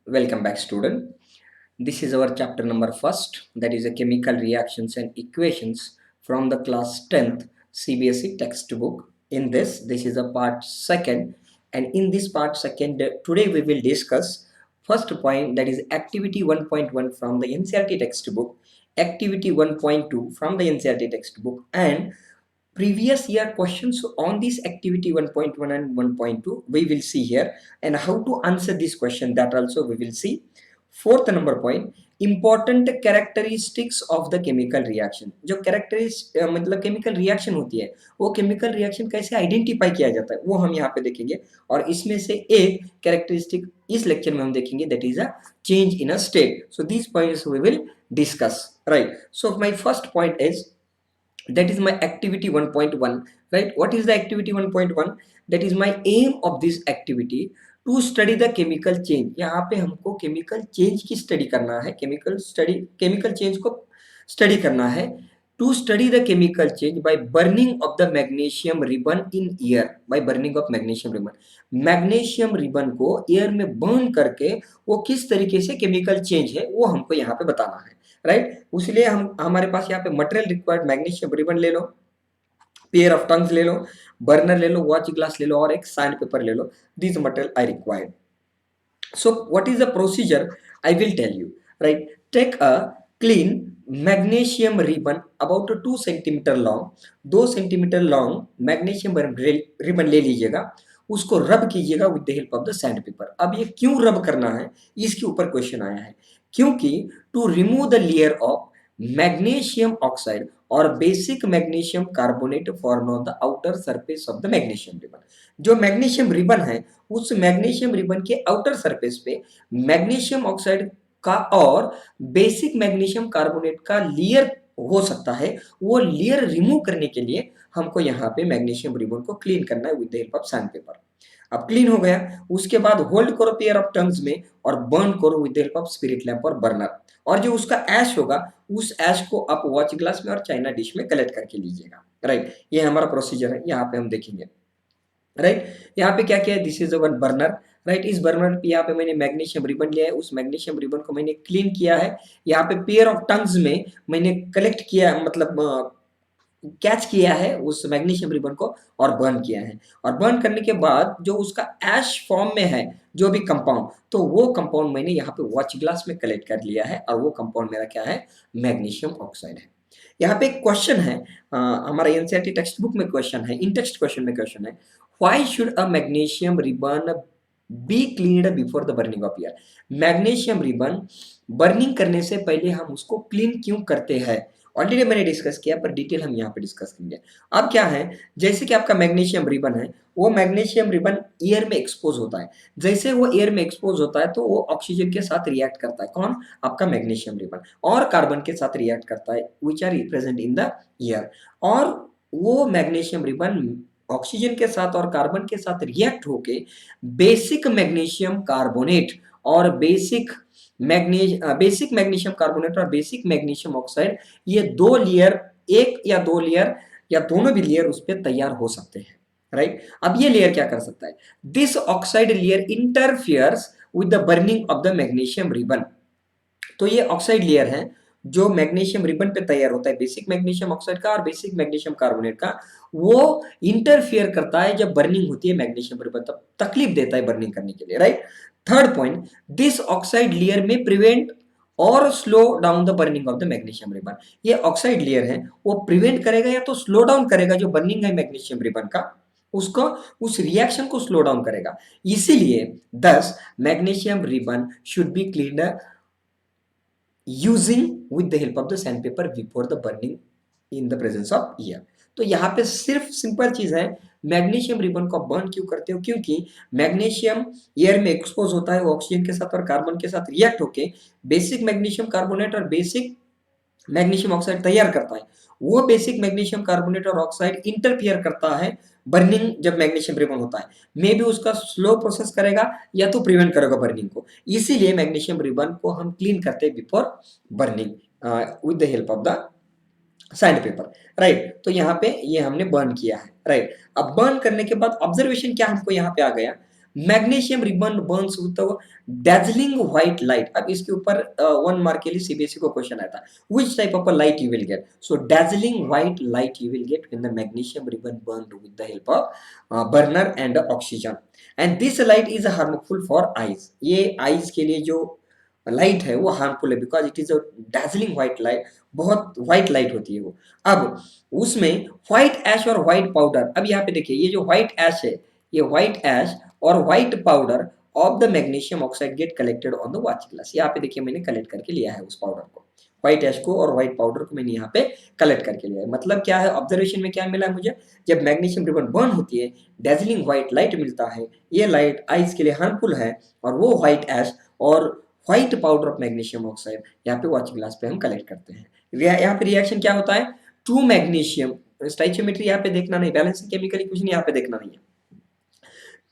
Welcome back, student. This is our chapter number first, that is a chemical reactions and equations from the class 10th CBSE textbook. This is a part second, and in this part second, today we will discuss first point, that is activity 1.1 from the NCERT textbook, activity 1.2 from the NCERT textbook, and previous year questions on this activity 1.1 and 1.2 we will see here, and how to answer this question, that also we will see. Fourth number point, important characteristics of the chemical reaction. जो मतलब chemical reaction होती है, वो chemical reaction कैसे identify किया जाता है वो हम यहाँ पे देखेंगे, और इसमें से एक कैरेक्टरिस्टिक इस लेक्चर में हम देखेंगे, that is a change in a state. So these points we will discuss, right? So my first point is, that is my activity 1.1, right? What is the activity 1.1? That is my aim of this activity to study the chemical change. यहाँ पे हमको chemical change की study करना है, chemical change को study करना है. To study the chemical change by burning of the magnesium ribbon in air. By burning of magnesium ribbon, magnesium ribbon को एयर में बर्न करके वो किस तरीके से केमिकल चेंज है वो हमको यहाँ पे बताना है, राइट? उसलिए हम हमारे पास यहाँ पे मटेरियल रिक्वायर्ड, मैग्नीशियम रिबन ले लो, पेयर ऑफ टंग्स ले लो, बर्नर ले लो, वॉच ग्लास ले लो, और एक सैंड पेपर ले लो. This material I required. So what is the procedure? I will tell you, right? Take a clean magnesium ribbon about 2 centimetre long, 2 centimetre long magnesium ribbon ले लीजिएगा, उसको रब कीजिएगा with the help of the sand paper. अब ये क्यों रब करना है, इसके ऊपर क्वेश्चन आया है. क्योंकि to remove the layer of magnesium oxide और basic magnesium carbonate form on the outer surface of the magnesium ribbon. जो मैग्नीशियम रिबन है, उस मैग्नीशियम रिबन के आउटर सरफेस पे मैग्नीशियम ऑक्साइड का और बेसिक मैग्नीशियम कार्बोनेट का लेयर हो सकता है. वो लेयर रिमूव करने के लिए हमको यहाँ पे मैग्नीशियम रिबन को क्लीन करना है with the help of sand paper. अब क्लीन हो गया, उसके बाद होल्ड करो पेयर ऑफ टंग्स में और बर्न करो with the help of spirit lamp और बर्नर. और जो उसका ऐश होगा, उस ऐश को आप वॉच ग्लास में और चाइना डिश में कलेक्ट करके लीजिएगा, राइट? ये हमारा प्रोसीजर है, यहाँ पे हम देखेंगे, राइट? यहाँ पे क्या किया है, this is one burner, right? इस बर्नर पे यहाँ पे मैंने मैग्नीशियम रिबन लिया है, उस मैग्नीशियम रिबन को मैंने क्लीन किया है. यहाँ पे पेयर ऑफ टंग्स में मैंने कलेक्ट किया, मतलब कैच किया है उस मैग्नीशियम रिबन को और बर्न किया है. और बर्न करने के बाद जो उसका ऐश फॉर्म में है जो भी कंपाउंड, तो वो कंपाउंड मैंने यहाँ पे वॉच ग्लास में कलेक्ट कर लिया है, और वो कंपाउंड मेरा क्या है, मैग्नीशियम ऑक्साइड है. यहाँ पे एक क्वेश्चन है, हमारा एनसीईआरटी टेक्स्ट बुक में क्वेश्चन है, इन टेक्स्ट क्वेश्चन में क्वेश्चन है, why should a magnesium ribbon be cleaned before the burning of air. Magnesium ribbon burning करने से पहले हम उसको क्लीन क्यों करते हैं? ऑलरेडी मैंने डिस्कस किया, पर डिटेल हम यहाँ पे डिस्कस करेंगे. अब क्या है, जैसे कि आपका मैग्नीशियम रिबन है, वो मैग्नीशियम रिबन एयर में एक्सपोज होता है. जैसे वो एयर में एक्सपोज होता है तो वो ऑक्सीजन के साथ रिएक्ट करता है. कौन? आपका मैग्नीशियम रिबन. और कार्बन के साथ रिएक्ट करता है, which are present in the air. और वो मैग्नीशियम रिबन ऑक्सीजन के साथ और कार्बन के साथ रिएक्ट होके बेसिक मैग्नीशियम कार्बोनेट और बेसिक मैग्नीशियम कार्बोनेट और बेसिक मैग्नीशियम ऑक्साइड, ये दो लेयर, एक या दो लेयर या दोनों भी लेयर उस पर तैयार हो सकते हैं, राइट? अब ये लेयर क्या कर सकता है, this oxide layer interferes with the burning of the magnesium ribbon. तो ये ऑक्साइड लेयर है जो मैग्नीशियम रिबन पे तैयार होता है, बेसिक मैग्नीशियम ऑक्साइड का और बेसिक मैग्नीशियम कार्बोनेट का. वो इंटरफियर करता है जब बर्निंग होती है मैग्नीशियम रिबन, तब तकलीफ देता है बर्निंग करने के लिए, right? Third point, this oxide layer में प्रिवेंट और slow down the burning of the magnesium ribbon. ये ऑक्साइड लेयर है, वो प्रिवेंट करेगा या तो स्लो डाउन करेगा जो बर्निंग है मैग्नीशियम रिबन का, उसको, उस रिएक्शन को स्लो डाउन करेगा. इसीलिए दस magnesium ribbon should be cleaned using with the help of the sandpaper before the burning in the presence of air. तो यहाँ पे सिर्फ सिंपल चीज है, मैग्नीशियम रिबन को बर्न क्यों करते हो? क्योंकि मैग्नीशियम एयर में एक्सपोज होता है, वो ऑक्सीजन के साथ और कार्बन के साथ रिएक्ट होके बेसिक मैग्नीशियम कार्बोनेट और बेसिक मैग्नीशियम ऑक्साइड तैयार करता है. वो बेसिक मैग्नीशियम कार्बोनेट और ऑक्साइड इंटरफियर करता है बर्निंग, जब मैग्नीशियम रिबन होता है मे भी उसका स्लो प्रोसेस करेगा या तो प्रिवेंट करेगा बर्निंग को. इसीलिए मैग्नीशियम रिबन को हम क्लीन करते हैं before burning with the help of the sand paper, right? तो यहाँ पे ये हमने बर्न किया है, राइट? अब बर्न करने के बाद ऑब्जर्वेशन क्या हमको यहाँ पे आ गया, magnesium ribbon Burns with dazzling white light. अब इसके ऊपर 1 मार्क के लिए सीबीएसई को क्वेश्चन आया था, which type of a light you will get. So dazzling white light you will get when the magnesium ribbon burned with the help of burner and oxygen. And this light is harmful for eyes. ये eyes के लिए जो light है वो harmful है, because it is a dazzling white light, बहुत white light होती है वो। अब उसमें व्हाइट ऐश और व्हाइट पाउडर, अब यहाँ पे देखिए ये जो व्हाइट ऐश है, ये व्हाइट ऐश और white powder of the magnesium oxide get collected on the watch glass. यहाँ पे देखिए मैंने कलेक्ट करके लिया है उस पाउडर को, व्हाइट ऐश को और व्हाइट पाउडर को मैंने यहाँ पे कलेक्ट करके लिया है। मतलब क्या है, ऑब्जर्वेशन में क्या मिला मुझे, जब मैग्नीशियम रिबन बर्न होती है डेजलिंग व्हाइट लाइट मिलता है, ये लाइट आइज के लिए हार्मफुल है, और वो व्हाइट ऐश और white powder of magnesium oxide यहाँ पे वॉच ग्लास पे हम कलेक्ट करते हैं। यहाँ पे रिएक्शन क्या होता है, टू मैग्नीशियम, स्टोइचियोमेट्री यहाँ पे देखना नहीं, बैलेंसिंग केमिकल इक्वेशन यहाँ पे देखना नहीं है।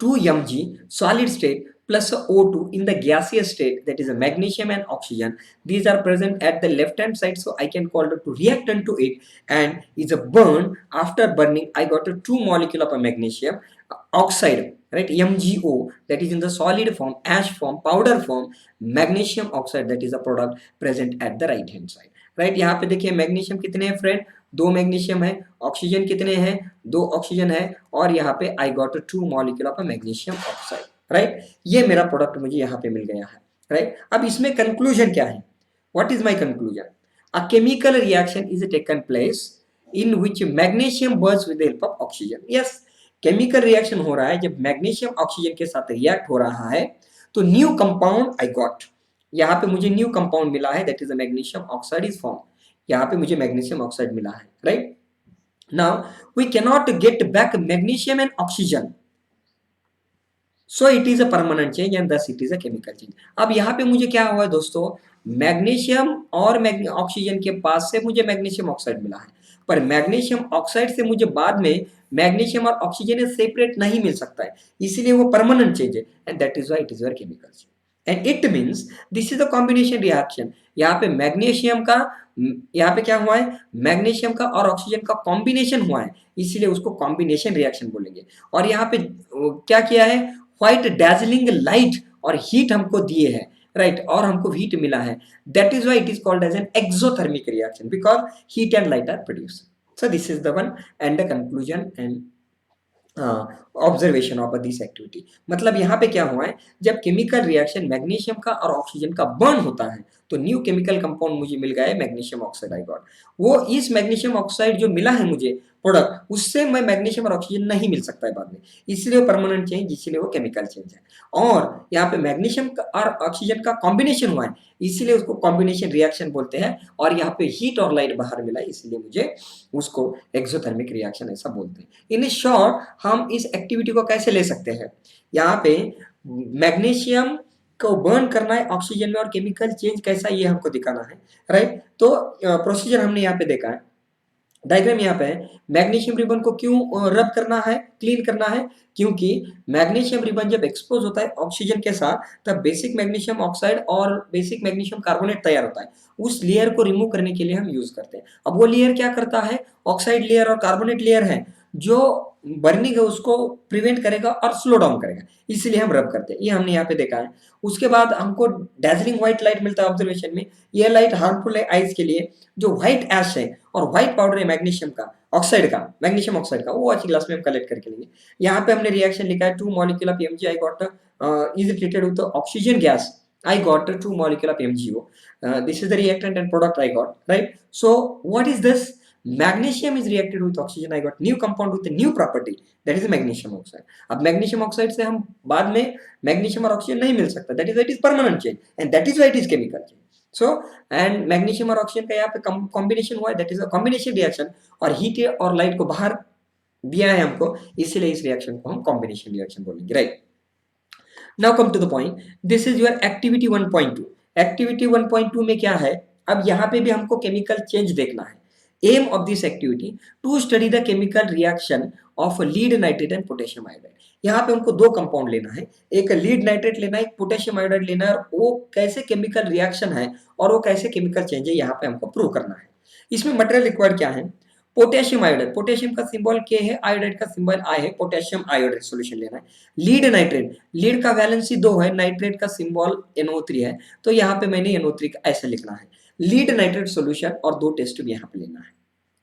2 Mg solid state plus O2 in the gaseous state, that is a magnesium and oxygen. These are present at the left hand side, so I can call the two reactant to it, and is a burn. After burning, I got a 2 molecule of a magnesium oxide, right, MgO, that is in the solid form, ash form, powder form, magnesium oxide, that is a product present at the right hand side. Right, यहाँ पे देखिए magnesium कितने हैं friend, 2 magnesium है, oxygen कितने हैं, 2 oxygen है, और यहाँ पे I got 2 molecule of magnesium oxide. Right, ये मेरा प्रोडक्ट मुझे यहाँ पे मिल गया है। राइट, अब इसमें कंक्लूजन क्या है, what is my conclusion, a chemical reaction is taken place in which magnesium Burns with the help of oxygen. Yes, chemical reaction हो रहा है जब मैग्नीशियम ऑक्सीजन के साथ रिएक्ट हो रहा है, तो न्यू कंपाउंड आई गॉट, यहाँ पे मुझे न्यू कंपाउंड मिला है, that is a magnesium oxide is form, यहाँ पे मुझे मैग्नीशियम ऑक्साइड मिला है। Right, now we can not get back magnesium and oxygen, so it is a permanent change and thus it is a chemical change. अब यहाँ पे मुझे क्या हुआ है दोस्तों, मैग्नीशियम और ऑक्सीजन के पास से मुझे मैग्नीशियम ऑक्साइड मिला है, पर मैग्नीशियम ऑक्साइड से मुझे बाद में मैग्नीशियम और ऑक्सीजन सेपरेट नहीं मिल सकता है, इसलिए वो परमानेंट चेंज है, and that is why it is your chemical change. And it means this is the combination reaction, यहाँ पे मैग्नीशियम का, यहाँ पे क्या हुआ है, मैग्नीशियम का और ऑक्सीजन का कॉम्बिनेशन हुआ है, इसलिए उसको कॉम्बिनेशन रिएक्शन बोलेंगे। और यहाँ पे क्या किया है, व्हाइट डैजलिंग लाइट और हीट हमको दिए हैं, राइट, और हमको हीट मिला है, that is why it is called as an exothermic reaction, because heat and light are produced. So this is the one and the conclusion and observation of this activity. मतलब यहाँ पे क्या हुआ है, जब केमिकल रिएक्शन मैग्नीशियम का और oxygen का बर्न होता है, तो न्यू केमिकल कंपाउंड मुझे मिल गया है मैग्नीशियम ऑक्साइड आई गॉट। वो इस मैग्नीशियम ऑक्साइड जो मिला है मुझे प्रोडक्ट, उससे मैं मैग्नीशियम और ऑक्सीजन नहीं मिल सकता है बाद में, इसलिए वो परमानेंट चेंज, इसलिए वो केमिकल चेंज है। और यहाँ पे मैग्नीशियम और ऑक्सीजन का कॉम्बिनेशन हुआ है, इसीलिए उसको कॉम्बिनेशन रिएक्शन बोलते हैं, और यहाँ पे हीट और लाइट बाहर मिला, इसलिए मुझे उसको एक्सोथर्मिक रिएक्शन ऐसा बोलते हैं। इन शॉर्ट, हम इस एक्टिविटी को कैसे ले सकते हैं, यहाँ पे मैग्नीशियम को बर्न करना है ऑक्सीजन में और केमिकल चेंज कैसा ये हमको दिखाना है। राइट, तो प्रोसीजर हमने यहाँ पे देखा है, डायग्राम यहाँ पे है। मैग्नीशियम रिबन को क्यों रब करना है, क्लीन करना है, क्योंकि मैग्नीशियम रिबन जब एक्सपोज होता है ऑक्सीजन के साथ, तब बेसिक मैग्नीशियम ऑक्साइड और बेसिक मैग्नीशियम कार्बोनेट तैयार होता है, उस लेयर को रिमूव करने के लिए हम यूज करते हैं। अब वो लेयर क्या करता है, ऑक्साइड लेयर और कार्बोनेट लेयर है, जो बर्निंग है उसको प्रिवेंट करेगा और स्लो डाउन करेगा, इसलिए हम रब करते हैं, ये हमने यहाँ पे देखा है। उसके बाद हमको डैजलिंग व्हाइट लाइट मिलता है ऑब्जर्वेशन में, ये लाइट हार्मफुल है आइज के लिए, जो व्हाइट ऐश है और व्हाइट पाउडर है मैग्नीशियम का, ऑक्साइड का, मैग्नीशियम ऑक्साइड का, वो अच्छी ग्लास में हम कलेक्ट करके लेंगे। यहाँ पे हमने रिएक्शन लिखा है 2 molecule of Mg I got is treated with oxygen gas, I got 2 molecule of MgO. This is the reactant and product I got, right? So what is this? Magnesium is reacted with oxygen. I got new compound with a new property, that is magnesium oxide. अब magnesium oxide से हम बाद में magnesium और oxygen नहीं मिल सकता, that is why it is permanent change, and that is why it is chemical change. So and magnesium और oxygen का यहाँ पे combination हुआ है, that is a combination reaction, और heat और light को बाहर दिया है हमको, इसलिए इस reaction को हम combination reaction बोलेंगे, right? Now come to the point, this is your activity 1.2. Activity 1.2 में क्या है, अब यहाँ पे भी हमको chemical change देखना है। Aim of this activity to study the chemical reaction of lead nitrate and potassium iodide. यहाँ पे हमको 2 कंपाउंड लेना है, एक लीड नाइट्रेट लेना है, एक पोटेशियम आयोडाइड लेना है, और वो कैसे केमिकल रिएक्शन है और वो कैसे केमिकल चेंज है यहाँ पे हमको प्रूव करना है। इसमें मटेरियल रिक्वायर्ड क्या है, पोटेशियम आयोडाइड, पोटेशियम का सिंबल के है, आयोडाइड का सिंबल आई है, पोटेशियम आयोडाइड सॉल्यूशन लेना है। लीड नाइट्रेट, लीड का वैलेंसी 2 है, नाइट्रेट का सिंबल NO3 है, तो यहाँ पे मैंने NO3 ऐसा लिखना है। लीड नाइट्रेट सॉल्यूशन और 2 टेस्ट ट्यूब यहाँ पे लेना है।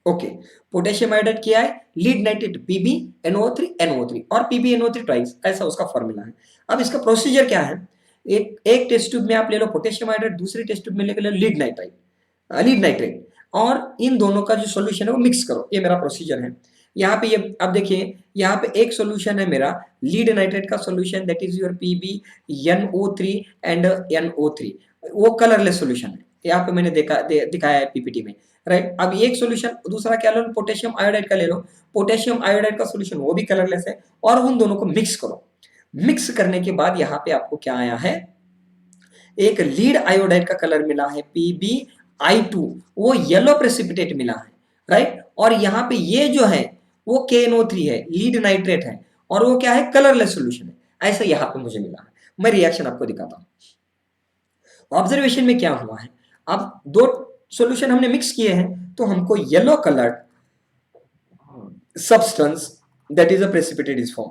ओके, पोटेशियम आयोडाइड क्या है, लीड नाइट्रेट PbNO3 और PbNO3 ट्वाइस, ऐसा उसका फॉर्मूला है। अब इसका प्रोसीजर क्या है, एक टेस्ट ट्यूब में आप ले लो पोटेशियम आयोडाइड, दूसरी टेस्ट ट्यूब में लेकर लो लीड नाइट्रेट, और इन दोनों का जो सॉल्यूशन है वो मिक्स करो। ये मेरा प्रोसीजर है। यहाँ पे ये अब देखिए, यहाँ पे एक सॉल्यूशन है मेरा लीड नाइट्रेट का solution, that is your PbNO3 and NO3, वो कलरलेस सॉल्यूशन है। यहाँ पे मैंने दिखाया है PPT में, राइट। अब एक सॉल्यूशन दूसरा क्या लो, पोटेशियम आयोडाइड का ले लो, पोटेशियम आयोडाइड का सॉल्यूशन वो भी कलरलेस है, और उन दोनों को मिक्स करो। मिक्स करने के बाद यहाँ पे आपको क्या आया है, एक लीड आयोडाइड का कलर मिला है PbI2, वो येलो प्रेसिपिटेट मिला है, राइट। और यहाँ पे ये जो है वो KNO3 है, लीड नाइट्रेट है, और वो क्या है, कलरलेस सॉल्यूशन है। ऐसा यहाँ पे मुझे मिला है। मैं रिएक्शन आपको दिखाता हूँ। ऑब्जर्वेशन में क्या हुआ है, अब 2 सॉल्यूशन हमने मिक्स किए हैं, तो हमको yellow coloured substance that is a precipitate is form.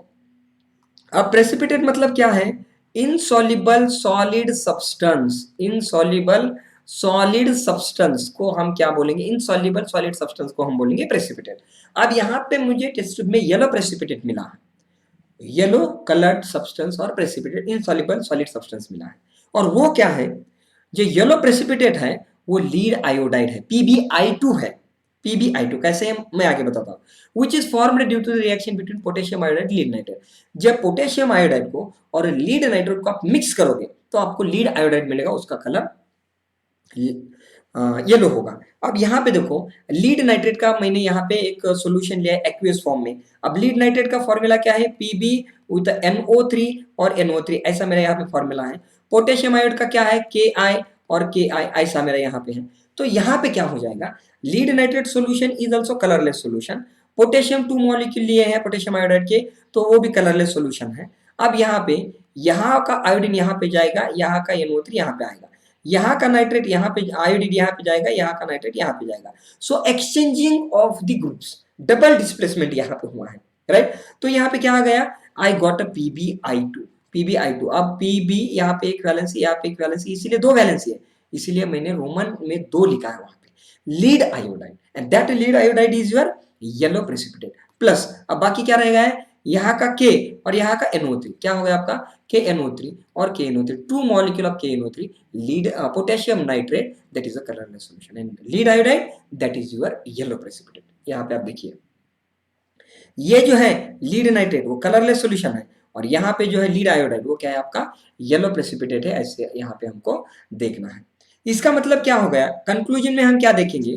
अब प्रेसिपिटेट मतलब क्या है, insoluble solid substance, insoluble solid substance को हम क्या बोलेंगे, इनसॉल्युबल सॉलिड सब्सटेंस को हम बोलेंगे प्रेसिपिटेट। अब यहाँ पे मुझे टेस्ट ट्यूब में येलो प्रेसिपिटेट मिला है, येलो कलर्ड सब्सटेंस और प्रेसिपिटेट इनसॉल्युबल सॉलिड सब्सटेंस मिला है, और वो क्या है, जो येलो प्रेसिपिटेट है वो लीड आयोडाइड है, PbI2 है। PbI2 कैसे है मैं आगे बताता हूँ। Which is formed due to the reaction between potassium iodide lead nitrate. जब पोटेशियम आयोडाइड को और लीड नाइट्रेट को आप मिक्स करोगे तो आपको लीड आयोडाइड मिलेगा, उसका कलर येलो होगा। अब यहाँ पे देखो, लीड नाइट्रेट का मैंने यहाँ पे एक सॉल्यूशन लिया है एक्वियस फॉर्म में। अब लीड नाइट्रेट का फॉर्मूला क्या है, Pb विद NO3 और NO3, ऐसा मेरा यहाँ पे फॉर्मूला है। पोटेशियम आयोड का क्या है, Ki और Ki, ऐसा मेरा यहाँ पे है। तो यहाँ पे क्या हो जाएगा, lead nitrate solution is also colourless solution. Potassium 2 molecule लिए हैं पोटेशियम आयोडाइड के, तो वो भी कलरलेस सॉल्यूशन है। अब यहाँ पे, यहाँ का आयोडीन यहाँ पे जाएगा, यहाँ का NO3 यहाँ पे आएगा, यहाँ का नाइट्रेट यहाँ पे, आयोडीन यहाँ पे जाएगा, यहाँ का नाइट्रेट यहाँ पे जाएगा। So exchanging of the groups, double displacement यहाँ पे हुआ है, राइट। तो यहाँ पे क्या आ गया, आई गॉट अ PbI2। अब Pb यहाँ पे एक वैलेंसी, यहाँ पे एक वैलेंसी, इसीलिए 2 वैलेंसी है, इसीलिए मैंने रोमन में 2 लिखा है वहां पे, lead iodide, and that lead iodide is your yellow precipitate. Plus अब बाकी क्या रहेगा है, यहाँ का K और यहाँ का NO3, क्या हो गया आपका KNO3 और KNO3, 2 molecule of KNO3, lead potassium nitrate that is a colorless solution, and lead iodide that is your yellow precipitate। यहाँ पे आप देखिए, ये जो है लीड नाइट्रेट वो कलरलेस सॉल्यूशन है, और यहाँ पे जो है लीड आयोडाइड वो क्या है आपका येलो प्रेसिपिटेट है, ऐसे यहाँ पे हमको देखना है। इसका मतलब क्या हो गया, कंक्लूजन में हम क्या देखेंगे,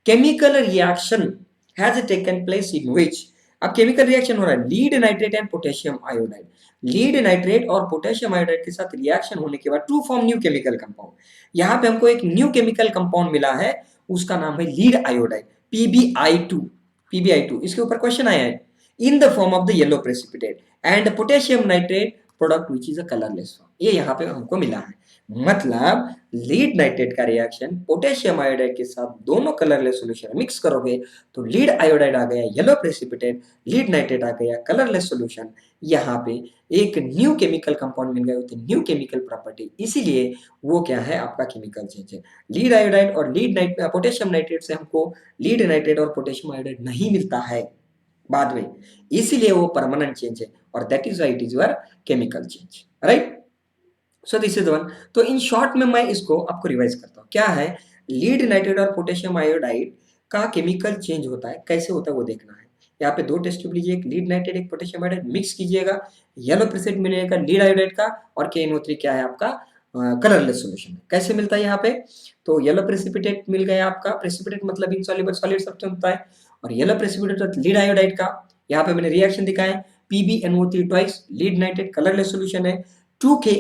chemical reaction has taken place in which, अब केमिकल रिएक्शन हो रहा है lead nitrate and potassium iodide, lead nitrate और पोटेशियम आयोडाइड के साथ रिएक्शन होने के बाद to form new chemical compound. यहाँ पे हमको एक न्यू केमिकल कंपाउंड मिला है, उसका नाम है लीड आयोडाइड, PbI2। इसके ऊपर क्वेश्चन आया है, in the form of the yellow precipitate and potassium nitrate product which is a colourless form, ये यहाँ पे हमको मिला है। मतलब लीड नाइट्रेट का रिएक्शन पोटेशियम आयोडाइड के साथ दोनों कलरलेस सॉल्यूशन मिक्स करोगे तो लीड आयोडाइड आ गया येलो प्रेसिपिटेट, लीड नाइट्रेट आ गया कलरलेस सॉल्यूशन। यहाँ पे एक न्यू केमिकल कंपाउंड मिल गया विद न्यू केमिकल प्रॉपर्टी, इसीलिए वो क्या है आपका केमिकल चेंज है। लीड आयोडाइड और पोटेशियम नाइट्रेट से हमको लीड नाइट्रेट और पोटेशियम आयोडाइड नहीं मिलता है बाद में, इसीलिए वो परमानेंट चेंज है, और that is why it is your chemical change, right. So this is one. तो इन शॉर्ट में मैं इसको आपको रिवाइज करता हूँ, क्या है लीड नाइट्रेट और पोटेशियम आयोडाइड का केमिकल चेंज होता है, कैसे होता है वो देखना है। यहाँ पे 2 टेस्ट ट्यूब लीजिए, एक लीड नाइट्रेट एक पोटेशियम आयोडाइड, मिक्स कीजिएगा, येलो प्रेसिपिटेट मिलेगा लीड आयोडाइड का, और KNO3 क्या है आपका कलरलेस सॉल्यूशन। कैसे मिलता है यहाँ पे, तो येलो प्रेसिपिटेट मिल गया आपका, प्रेसिपिटेट मतलब इनसॉल्युबल सॉलिड सब्सटेंस होता है, और येलो प्रेसिपिटेट लीड आयोडाइड का, यहाँ पे मैंने रिएक्शन दिखाया है, PbNO3 twice lead nitrate colourless solution है, 2Ki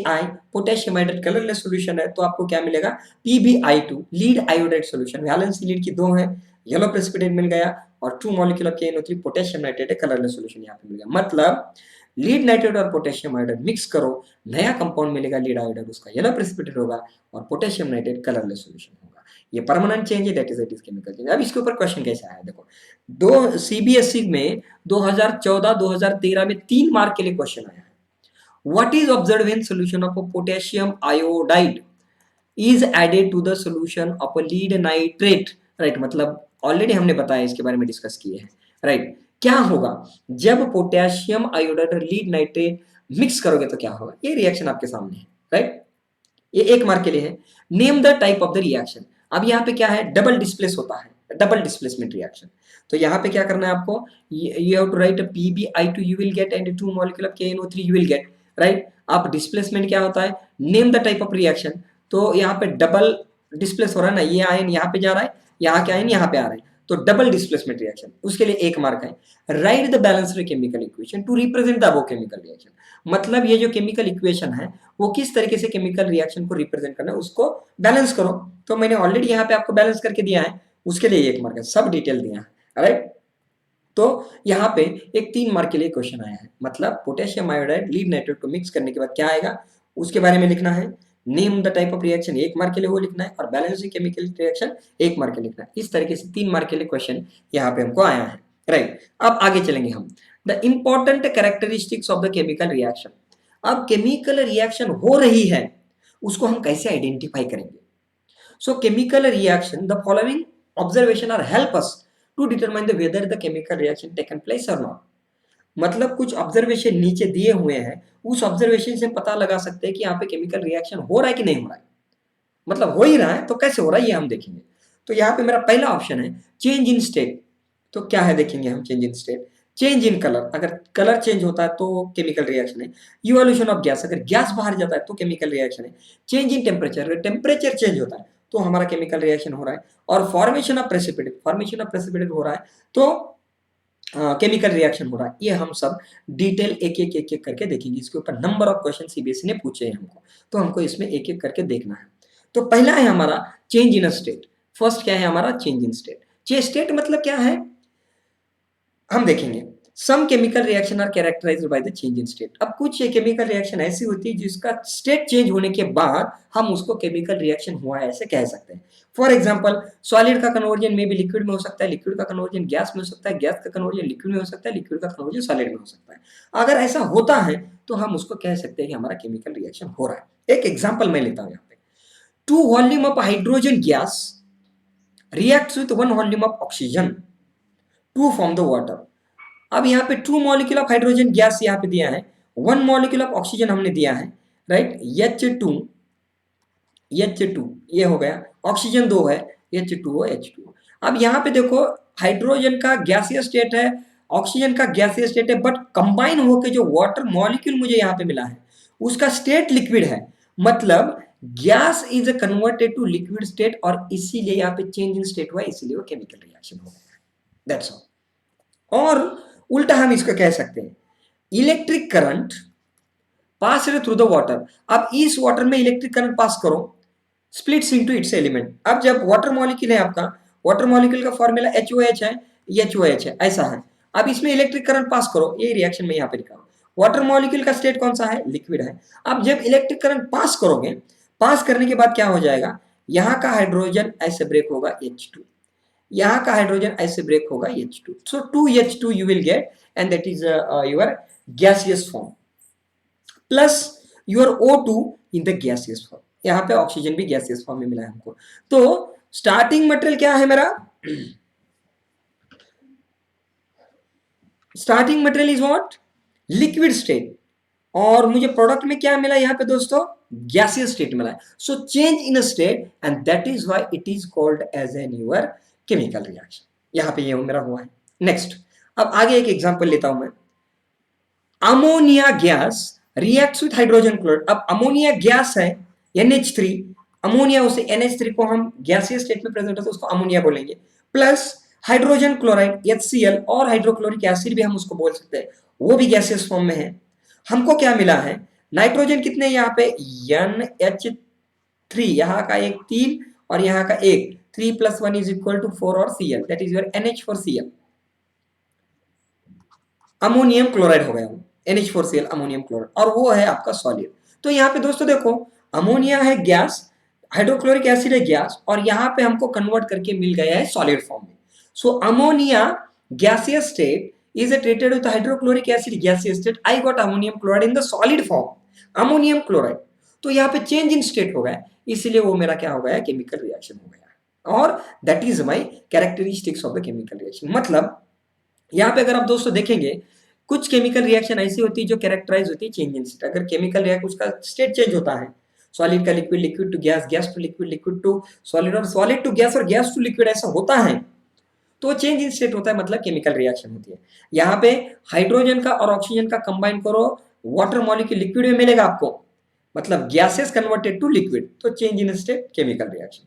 potassium iodide colourless solution है, तो आपको क्या मिलेगा PbI2 lead iodide solution, valency lead की 2 है, येलो प्रेसिपिटेट मिल गया, और 2 molecule of KNO3 potassium nitrate है कलरलेस सॉल्यूशन यहाँ पे मिल गया। मतलब लीड नाइट्रेट और पोटेशियम आयोडाइड मिक्स करो, नया कंपाउंड मिलेगा लीड आयोडाइड, उसका येलो प्रेसिपिटेट होगा, और पोटेशियम नाइट्रेट कलरलेस सॉल्यूशन होगा। ये परमानेंट चेंज है, दैट इज केमिकल चेंज। अब इसके ऊपर क्वेश्चन कैसे आया देखो, दो सीबीएसई में 2014-2013 में 3 मार्क के लिए क्वेश्चन आया है। What is observe in solution of potassium iodide is added to the solution of lead nitrate, right, मतलब ऑलरेडी हमने बताया, इसके बारे में डिस्कस किए हैं, राइट। क्या होगा जब पोटेशियम आयोडाइड और लीड नाइट्रेट मिक्स करोगे तो क्या होगा, ये रिएक्शन आपके सामने है, राइट। ये 1 मार्क के लिए है। Name the type of the reaction. अब यहाँ पे क्या है, डबल डिस्प्लेस होता है, डबल डिस्प्लेसमेंट रिएक्शन। तो यहाँ पे क्या करना है आपको, you have to write a PbI2 you will get and 2 molecule of KNO3 you will get, right। आप डिस्प्लेसमेंट क्या होता है, name the type of reaction. तो यहाँ पे डबल डिस्प्लेस हो रहा है ना, ये आयन यहाँ पे जा रहा है, यहाँ के आयन यहाँ पे आ रहे हैं, तो डबल डिस्प्लेसमेंट रिएक्शन, उसके लिए 1 मार्क है। Right the balanced chemical equation two represent the above chemical reaction. मतलब ये जो केमिकल इक्वेशन है वो किस तरीके से केमिकल रिएक्शन को रिप्रेजेंट करना है, उसको बैलेंस करो। तो मैंने ऑलरेडी यहाँ पे आपको बैलेंस करके दिया है, उसके लिए 1 मार्क है, सब डिटेल दिया है, राइट। तो यहाँ पे एक 3 मार्क के लिए क्वेश्चन आया है, मतलब पोटेशियम आयोडाइड लीड नाइट्रेट को मिक्स करने के बाद क्या आएगा उसके बारे में लिखना है। Name the type of reaction 1 mark के लिए वो लिखना है, और बैलेंस केमिकल रिएक्शन 1 मार्क के लिए लिखना है। इस तरीके से 3 मार्क के लिए क्वेश्चन यहाँ पे हमको आया है, राइट। अब आगे चलेंगे हम, the important characteristics of the chemical reaction. अब केमिकल रिएक्शन हो रही है, उसको हम कैसे आइडेंटिफाई करेंगे। So chemical reaction, the following observation are help us to determine the whether the chemical reaction taken place और नॉट। मतलब कुछ ऑब्जर्वेशन नीचे दिए हुए हैं, उस ऑब्जर्वेशन से पता लगा सकते हैं कि यहाँ पे केमिकल रिएक्शन हो रहा है कि नहीं हो रहा है। मतलब हो ही रहा है तो कैसे हो रहा है ये हम देखेंगे। तो यहाँ पे मेरा पहला ऑप्शन है चेंज इन स्टेट। तो क्या है देखेंगे हम, change in state, change in colour, अगर कलर चेंज होता है तो केमिकल रिएक्शन है। इवोल्यूशन ऑफ गैस, अगर गैस बाहर जाता है तो केमिकल रिएक्शन है। चेंज इन टेम्परेचर, अगर टेम्परेचर चेंज होता है तो हमारा केमिकल रिएक्शन हो रहा है। और formation of precipitate, formation of precipitate हो रहा है तो केमिकल रिएक्शन हो रहा है। ये हम सब डिटेल एक एक करके देखेंगे। इसके ऊपर नंबर ऑफ क्वेश्चन सीबीएसई ने पूछे हैं हमको, तो हमको इसमें एक एक करके देखना है। तो पहला है हमारा चेंज इन स्टेट। फर्स्ट क्या है हमारा, change in state. Change state मतलब क्या है हम देखेंगे। Some chemical reaction are characterized by the change in state. अब कुछ केमिकल रिएक्शन ऐसी होती है जिसका स्टेट चेंज होने के बाद हम उसको केमिकल रिएक्शन हुआ है ऐसे कह सकते हैं। फॉर एग्जांपल सॉलिड का कन्वर्जन में भी लिक्विड में हो सकता है, लिक्विड का कन्वर्जन गैस में हो सकता है, गैस का कन्वर्जन लिक्विड में हो सकता है, लिक्विड का कन्वर्जन सॉलिड में हो सकता है। अगर ऐसा होता है तो हम उसको कह सकते हैं कि हमारा केमिकल रिएक्शन हो रहा है। एक एग्जाम्पल मैं लेता हूँ यहाँ पे, 2 volume of hydrogen gas reacts with 1 volume of oxygen to form the water। अब यहाँ पे 2 मॉलिक्यूल ऑफ हाइड्रोजन गैस यहाँ पे दिया है, 1 मॉलिक्यूल ऑफ ऑक्सीजन हमने दिया है, राइट। H2 ये हो गया, ऑक्सीजन 2 है, H2O H2O। अब यहाँ पे देखो हाइड्रोजन का गैसीय स्टेट है, ऑक्सीजन का गैसीय स्टेट है, बट कंबाइन होकर जो वाटर मॉलिक्यूल मुझे यहाँ पे मिला है उसका स्टेट लिक्विड है। मतलब gas is converted to liquid state, और इसीलिए यहाँ पे चेंज इन स्टेट हुआ, इसीलिए वो केमिकल रिएक्शन हो गया। That's all. और उल्टा हम इसको कह सकते हैं, electric current pass through the water. अब इस वाटर में इलेक्ट्रिक करंट पास करो, स्प्लिट्स इनटू इट्स एलिमेंट। अब जब वाटर मॉलिक्यूल है आपका, वाटर मॉलिक्यूल का फॉर्मूला HOH है, HOH है, ऐसा है। अब इसमें इलेक्ट्रिक करंट पास करो, ये रिएक्शन में यहाँ पे लिखा, वाटर मॉलिक्यूल का स्टेट कौन सा है, लिक्विड है। अब जब इलेक्ट्रिक करंट पास करोगे, पास करने के बाद क्या हो जाएगा, यहाँ का हाइड्रोजन ऐसे ब्रेक होगा H2, यहाँ का हाइड्रोजन ऐसे ब्रेक होगा H2, so 2H2 you will get and that is your gaseous form plus your O2 in the gaseous form। यहाँ पे ऑक्सीजन भी गैसियस फॉर्म में मिला है हमको। तो स्टार्टिंग मटेरियल क्या है मेरा, starting material is what, liquid state, और मुझे प्रोडक्ट में क्या मिला यहाँ पे दोस्तों, गैसियस स्टेट मिला है। So change in state and that is why it is called as an your chemical reaction. यहाँ पे ये मेरा हुआ है। नेक्स्ट, अब आगे एक एग्जांपल लेता हूं मैं, ammonia gas reacts with hydrogen chloride. अब अमोनिया गैस है NH3, अमोनिया उसे NH3 को हम गैसियस स्टेट में प्रेजेंट होता है उसको अमोनिया बोलेंगे, प्लस हाइड्रोजन क्लोराइड HCl और हाइड्रोक्लोरिक एसिड भी हम उसको बोल सकते हैं, वो भी गैसियस फॉर्म में है। हमको क्या मिला है, नाइट्रोजन कितने यहाँ पे NH3, यहाँ का एक 3 और यहाँ का एक 3 + 1 = 4 और Cl, that is your NH4Cl, ammonium chloride हो गया वो, NH4Cl अमोनियम क्लोराइड, और वो है आपका सॉलिड। तो यहाँ पे दोस्तों देखो, अमोनिया है गैस, हाइड्रोक्लोरिक एसिड है गैस और यहाँ पे हमको कन्वर्ट करके मिल गया है सॉलिड फॉर्म में. सो ammonia gaseous state is treated with hydrochloric acid gaseous state. I got ammonium chloride in the solid form. Ammonium chloride. तो यहाँ पे चेंज इन स्टेट हो गया, इसलिए वो मेरा क्या हो गया, केमिकल रिएक्शन हो गया. और that is my characteristics of the chemical reaction. मतलब यहाँ पे अगर आप दोस्तों देखेंगे, कुछ केमिकल रिएक्शन ऐसी होती है जो कैरेक्टराइज होती है चेंज इन स्टेट. अगर केमिकल रिएक्शन उसका स्टेट चेंज होता है, सॉलिड का liquid, liquid to gas, gas to liquid, liquid to solid, और सॉलिड टू गैस और गैस टू लिक्विड, ऐसा होता है तो चेंज इन स्टेट होता है, मतलब केमिकल रिएक्शन होती है. यहाँ पे हाइड्रोजन का और ऑक्सीजन का कंबाइन करो, वाटर मॉलिक्यूल लिक्विड में मिलेगा आपको, मतलब गैसेस कन्वर्टेड टू लिक्विड, तो change in state chemical reaction.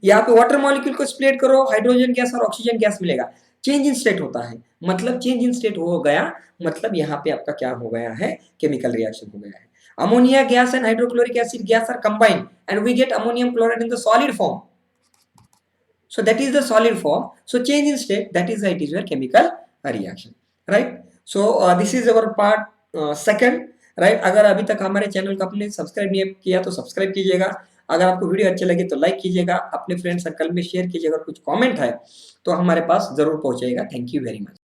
यहाँ पे वाटर मॉलिक्यूल को स्प्लिट करो, हाइड्रोजन गैस और ऑक्सीजन गैस मिलेगा, चेंज इन स्टेट होता है, मतलब चेंज इन स्टेट हो गया, मतलब यहाँ पे आपका क्या हो गया है, केमिकल रिएक्शन हो गया है. Ammonia gas and hydrochloric acid gas are combined and we get ammonium chloride in the solid form. So that is the solid form. So change in state, that is it is your chemical reaction, right? So this is our part second, right? अगर अभी तक हमारे channel को आपने subscribe नहीं किया तो subscribe कीजिएगा. अगर आपको वीडियो अच्छे लगे तो लाइक कीजिएगा, अपने फ्रेंड सर्कल में शेयर कीजिएगा, कुछ कमेंट है तो हमारे पास जरूर पहुंचेगा. Thank you very much.